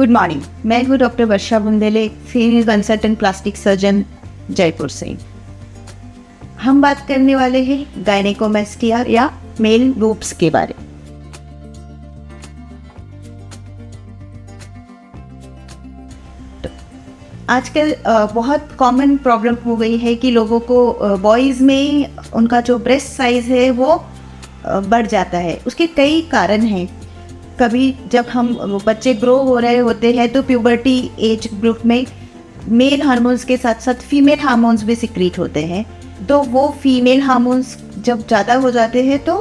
Good morning, मैं हूँ doctor Varsha Bundele, female consultant plastic surgeon, Jaipur से। हम बात करने वाले हैं गायनेकोमेस्टिया या मेल बूब्स के बारे में। आजकल बहुत कॉमन प्रॉब्लम हो गई है कि लोगों को बॉयज़ में उनका जो ब्रेस्ट साइज़ है वो बढ़ जाता है। उसके कई कारण हैं। कभी जब हम बच्चे ग्रो हो रहे होते हैं तो प्यूबर्टी एज ग्रुप में मेल हार्मोन्स के साथ साथ फीमेल हार्मोन्स भी सिक्रीट होते हैं। तो वो फीमेल हार्मोन्स जब ज़्यादा हो जाते हैं तो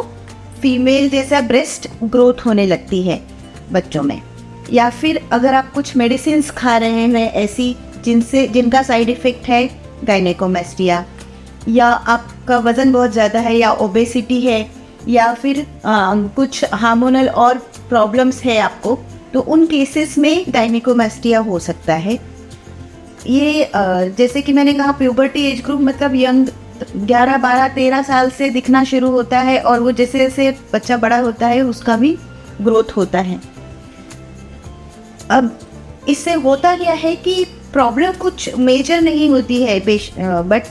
फीमेल जैसा ब्रेस्ट ग्रोथ होने लगती है बच्चों में। या फिर अगर आप कुछ मेडिसिन्स खा रहे हैं ऐसी जिनका साइड इफ़ेक्ट है गायनेकोमेस्टिया, या आपका वज़न बहुत ज़्यादा है या ओबेसिटी है या फिर कुछ हार्मोनल और प्रॉब्लम्स है आपको, तो उन केसेस में गायनेकोमेस्टिया हो सकता है। ये जैसे कि मैंने कहा प्यूबर्टी एज ग्रुप मतलब यंग 11, 12, 13 साल से दिखना शुरू होता है और वो जैसे जैसे बच्चा बड़ा होता है उसका भी ग्रोथ होता है। अब इससे होता क्या है कि प्रॉब्लम कुछ मेजर नहीं होती है बट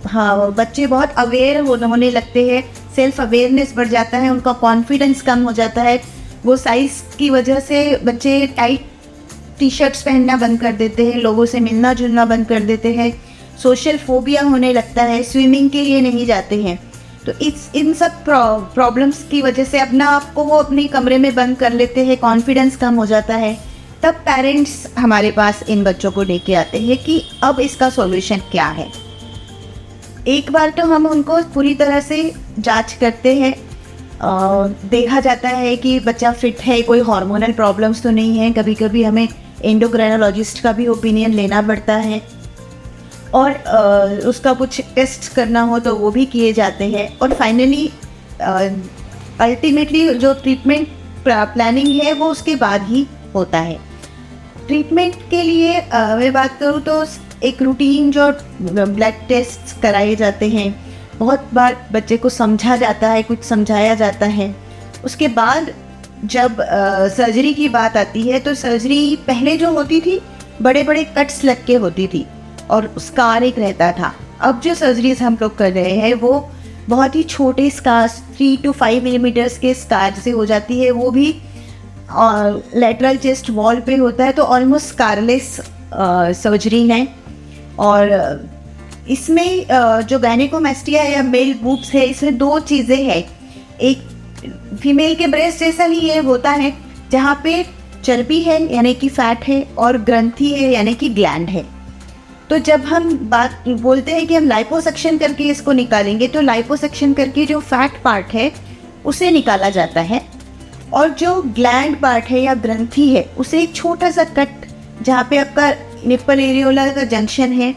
हाँ, बच्चे बहुत अवेयर होने लगते हैं, सेल्फ अवेयरनेस बढ़ जाता है, उनका कॉन्फिडेंस कम हो जाता है। वो साइज़ की वजह से बच्चे टाइट टी शर्ट्स पहनना बंद कर देते हैं, लोगों से मिलना जुलना बंद कर देते हैं, सोशल फोबिया होने लगता है, स्विमिंग के लिए नहीं जाते हैं। तो इन सब प्रॉब्लम्स की वजह से अपना आप को वो अपने कमरे में बंद कर लेते हैं, कॉन्फिडेंस कम हो जाता है। तब पेरेंट्स हमारे पास इन बच्चों को लेके आते हैं कि अब इसका सॉल्यूशन क्या है। एक बार तो हम उनको पूरी तरह से जांच करते हैं, देखा जाता है कि बच्चा फिट है, कोई हार्मोनल प्रॉब्लम्स तो नहीं है। कभी कभी हमें एंडोक्राइनोलॉजिस्ट का भी ओपिनियन लेना पड़ता है और उसका कुछ टेस्ट करना हो तो वो भी किए जाते हैं। और फाइनली अल्टीमेटली जो ट्रीटमेंट प्लानिंग है वो उसके बाद ही होता है। ट्रीटमेंट के लिए मैं बात करूँ तो एक रूटीन जो ब्लड टेस्ट कराए जाते हैं, बहुत बार बच्चे को समझा जाता है, कुछ समझाया जाता है। उसके बाद जब सर्जरी की बात आती है तो सर्जरी पहले जो होती थी बड़े बड़े कट्स लग के होती थी और स्कार एक रहता था। अब जो सर्जरीज हम लोग कर रहे हैं वो बहुत ही छोटे स्कार्स 3 to 5 मिलीमीटर्स के स्कार से हो जाती है। वो भी लेटरल चेस्ट वॉल पे होता है, तो ऑलमोस्ट स्कारलेस सर्जरी है। और इसमें जो गायनेकोमेस्टिया या मेल बूब्स है, इसमें दो चीज़ें हैं। एक फीमेल के ब्रेस्ट जैसा ही ये होता है जहाँ पे चर्बी है यानी कि फैट है और ग्रंथि है यानी कि ग्लैंड है। तो जब हम बात बोलते हैं कि हम लाइपोसक्शन करके इसको निकालेंगे, तो लाइपोसक्शन करके जो फैट पार्ट है उसे निकाला जाता है और जो ग्लैंड पार्ट है या ग्रंथि है उसे एक छोटा सा कट, जहाँ पे आपका निप्पल एरियोला का जंक्शन है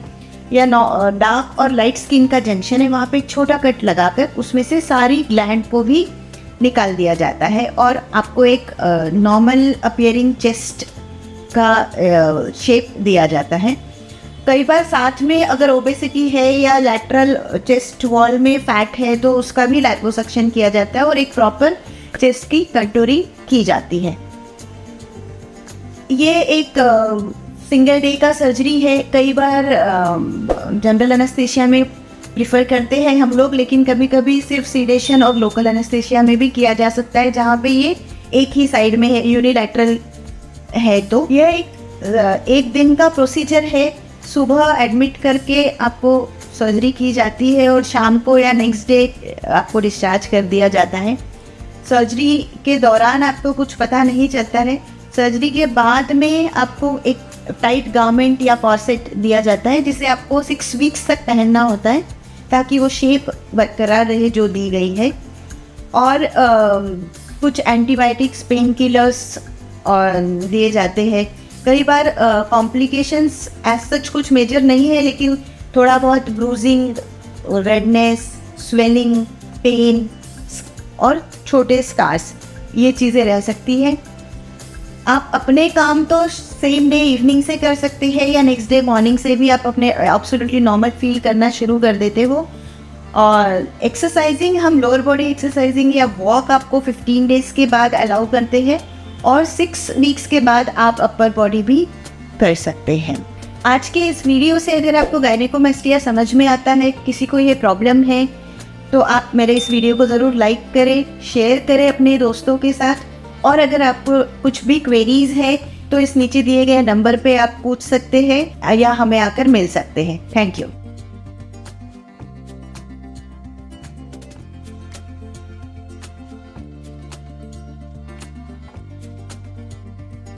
या डार्क और लाइट स्किन का जंक्शन है, वहाँ पे एक छोटा कट लगाकर उसमें से सारी ग्लैंड को भी निकाल दिया जाता है और आपको एक नॉर्मल अपीयरिंग चेस्ट का शेप दिया जाता है। कई बार साथ में अगर ओबेसिटी है या लैटरल चेस्ट वॉल में फैट है तो उसका भी लाइपोसक्शन किया जाता है और एक प्रॉपर चेस्ट की कंटूरिंग की जाती है। ये एक सिंगल डे का सर्जरी है। कई बार जनरल एनेस्थीसिया में प्रिफर करते हैं हम लोग, लेकिन कभी कभी सिर्फ सीडेशन और लोकल एनेस्थीसिया में भी किया जा सकता है जहाँ पे ये एक ही साइड में है, यूनिलैटरल है। तो यह एक दिन का प्रोसीजर है। सुबह एडमिट करके आपको सर्जरी की जाती है और शाम को या नेक्स्ट डे आपको डिस्चार्ज कर दिया जाता है। सर्जरी के दौरान आपको कुछ पता नहीं चलता है। सर्जरी के बाद में आपको एक टाइट गारमेंट या कॉर्सेट दिया जाता है जिसे आपको 6 वीक्स तक पहनना होता है ताकि वो शेप बरकरार रहे जो दी गई है। और कुछ एंटीबायोटिक्स, पेन किलर्स और दिए जाते हैं। कई बार कॉम्प्लिकेशंस एज सच कुछ मेजर नहीं है, लेकिन थोड़ा बहुत ब्रूजिंग, रेडनेस, स्वेलिंग, पेन और छोटे स्कार्स, ये चीज़ें रह सकती हैं। आप अपने काम तो सेम डे इवनिंग से कर सकते हैं या नेक्स्ट डे मॉर्निंग से भी आप अपने एब्सोल्युटली नॉर्मल फील करना शुरू कर देते हो। और एक्सरसाइजिंग, हम लोअर बॉडी एक्सरसाइजिंग या वॉक आपको 15 डेज़ के बाद अलाउ करते हैं और 6 वीक्स के बाद आप अपर बॉडी भी कर सकते हैं। आज के इस वीडियो से अगर आपको गायनेकोमेस्टिया समझ में आता है, किसी को ये प्रॉब्लम है, तो आप मेरे इस वीडियो को ज़रूर लाइक करें, शेयर करें अपने दोस्तों के साथ। और अगर आपको कुछ भी क्वेरीज है तो इस नीचे दिए गए नंबर पे आप पूछ सकते हैं या हमें आकर मिल सकते हैं। Thank you.